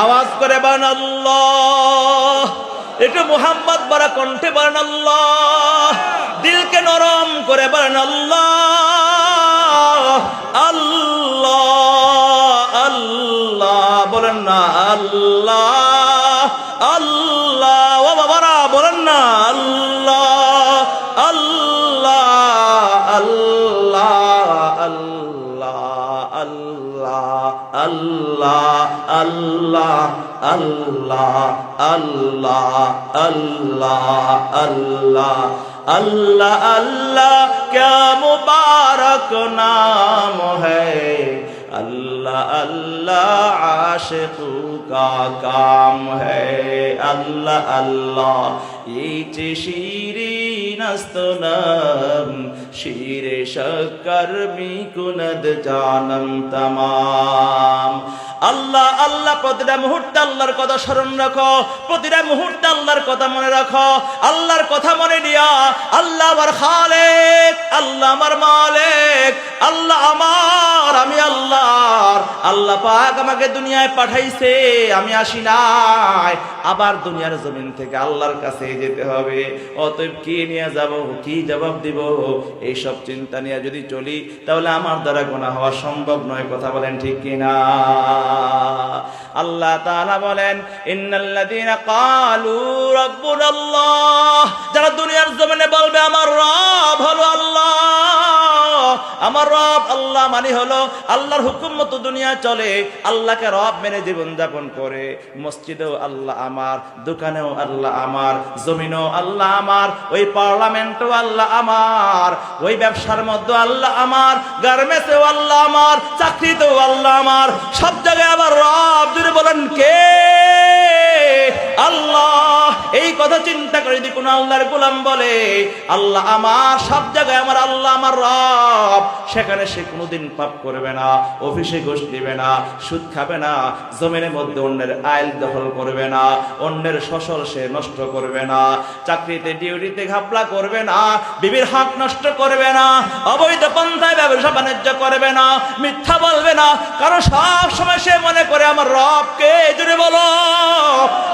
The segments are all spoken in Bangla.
আওয়াজ করে বলেন আল্লাহ। একটু মুহাম্মদ বড় কণ্ঠে বলেন আল্লাহ। দিলকে নরম করে বলেন আল্লাহ আল্লাহ আল্লাহ। বলেন না আল্লাহ আল্লাহ। ও বাবারা বলেন না আল্লাহ আল্লাহ আল্লাহ আল্লাহ আল্লাহ আল্লাহ আল্লাহ আল্লাহ আল্লাহ আল্লাহ আল্লাহ अल्लाह अल्लाह क्या मुबारक नाम है, अल्लाह अल्लाह आशिक़ों का काम है। अल्लाह अल्लाह ये शीरीन است नाम शीर शक्कर मी कुनद जानम तमाम। আল্লাহ আল্লাহ প্রতিটা মুহূর্তে আল্লাহর কথা স্মরণ রাখো, প্রতিটা মুহূর্তে আল্লাহর কথা মনে রাখো। আল্লাহর কথা মনে নিয়া আল্লাহ আমার খালেক, আল্লাহ আমার মালিক, আল্লাহ আমার, আমি আল্লাহর। আল্লাহ পাক আমাকে দুনিয়ায় পাঠাইছে, আমি আসি নাই, আবার দুনিয়ার জমিন থেকে আল্লাহর কাছে যেতে হবে। অতএব কি নিয়ে যাব, কি জবাব দিব, এইসব চিন্তা নিয়ে যদি চলি তাহলে আমার দ্বারা গুনাহ হওয়া সম্ভব নয়। কথা বলেন ঠিক কিনা? আল্লাহ তাআলা বলেন ইন্নাল্লাযীনা ক্বালু রাব্বুনাল্লাহ, যারা দুনিয়ার জমিনে বলবে আমার রব হলো আল্লাহ, আমার রব আল্লাহ, মানে হলো আল্লাহর হুকুম মতো দুনিয়া চলে, আল্লাহকে রব মেনে জীবন যাপন করে। মসজিদেও আল্লাহ আমার, দোকানেও আল্লাহ আমার, জমিনও আল্লাহ আমার, ওই পার্লামেন্টও আল্লাহ আমার, ওই ব্যবসার মধ্যে আল্লাহ আমার, গার্মেন্টসেও আল্লাহ আমার, চাকরিতেও আল্লাহ আমার, সব জায়গায় আবার রব। যদি বলেন কে? আল্লাহ। এই কথা চিন্তা করে যদি কোন আল্লাহর গোলাম বলে আল্লাহ আমার, সব জায়গায় আমার আল্লাহ আমার রব, সেখানে সে কোনোদিন পাপ করবে না, অফিসে ঘুষ দিবে না, সুদ খাবে না, জমিনের মধ্যে অন্যের আইল দখল করবে না, অন্যের ফসল সে নষ্ট করবে না, চাকরিতে ডিউটিতে ঘাপলা করবে না, বিবির হক নষ্ট করবে না, অবৈধ পন্থায় ব্যবসা বাণিজ্য করবে না, মিথ্যা বলবে না, কারণ সব সময় সে মনে করে আমার রবকে। জুড়ে বলো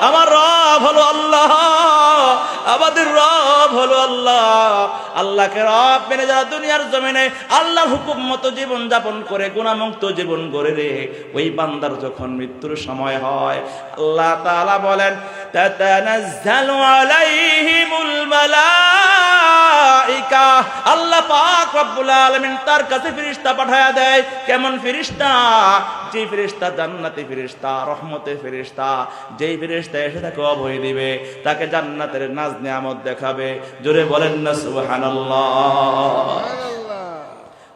আমার রব হলো আল্লাহ, আমাদের রব হলো আল্লাহ। আল্লাহকে রব মেনে যারা দুনিয়ার জমিনে আল্লাহর হুকুম মতো জীবন যাপন করে, গুনাহমুক্ত জীবন গড়ে রে, ওই বান্দার যখন মৃত্যুর সময় হয় আল্লাহ তাআলা বলেন তাতানাজ্জালু আলাইহিমুল মালাইকা, আল্লাহ পাক রব্বুল আলামিন তার কাছে ফেরেশতা পাঠায়া দেয়। কেমন ফেরেশতা? যে ফেরেশতা জান্নাতি ফেরেশতা, রহমতের ফেরেশতা, যেই ফেরেশতা এসে তাকে অভয় দিবে, তাকে জান্নাতের নাজ নিয়ামত দেখাবে। জোরে বলেন না সুবহানাল্লাহ।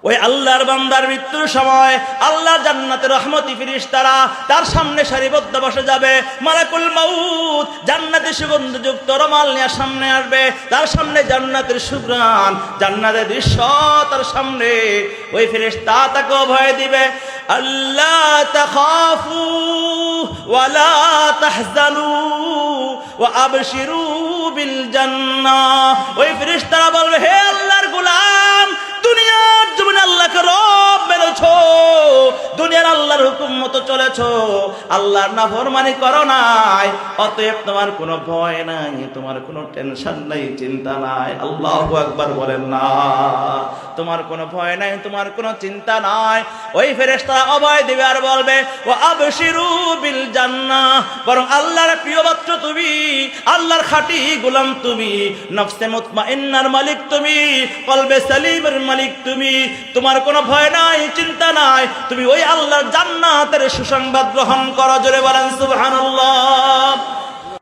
ওই আল্লাহর বান্দার মৃত্যুর সময় আল্লাহ জান্নাতের রহমতি ফেরেশতারা তার সামনে সারিবদ্ধ বসে যাবে। মালাকুল মাউত জান্নাতে সুগন্ধযুক্ত রুমাল নিয়ে সামনে আসবে, তার সামনে জান্নাতের সুঘ্রাণ, জান্নাতের দৃশ্য তার সামনে। ওই ফেরেশতা তাকে অভয় দিবে, আল্লাহ তাখাফু ওয়ালা তাহজানু ওয়া আবশিরু বিল জান্নাহ। ওই ফেরেশতারা বলবে, হে আল্লাহর গোলাম, দুনিয়ার জীবনে আল্লাহকে রব মেনেছো, দুনিয়ার আল্লাহর হুকুম মতো চলেছো, আল্লাহর নাফরমানি করো নাই, অতএব তোমার কোনো ভয় নাই, তোমার কোনো টেনশন নাই, চিন্তা নাই। আল্লাহু আকবার বলেন না? তোমার কোনো ভয় নাই, তোমার কোনো চিন্তা নাই। ওই ফেরেশতা অভয় দিবে আর বলবে ও আবশিরু বিল জান্নাহ, বরং আল্লাহর প্রিয় বাচ্চা তুমি, আল্লাহর খাঁটি গোলাম তুমি, নফসে মুতমাইন্নার মালিক তুমি, কলবে সালিমের মালিক তুমি, তোমার কোনো ভয় নাই, চিন্তা নাই, তুমি ওই আল্লাহর জান্নাতের সুসংবাদ গ্রহণ করো। জোরে বলেন সুবহানাল্লাহ।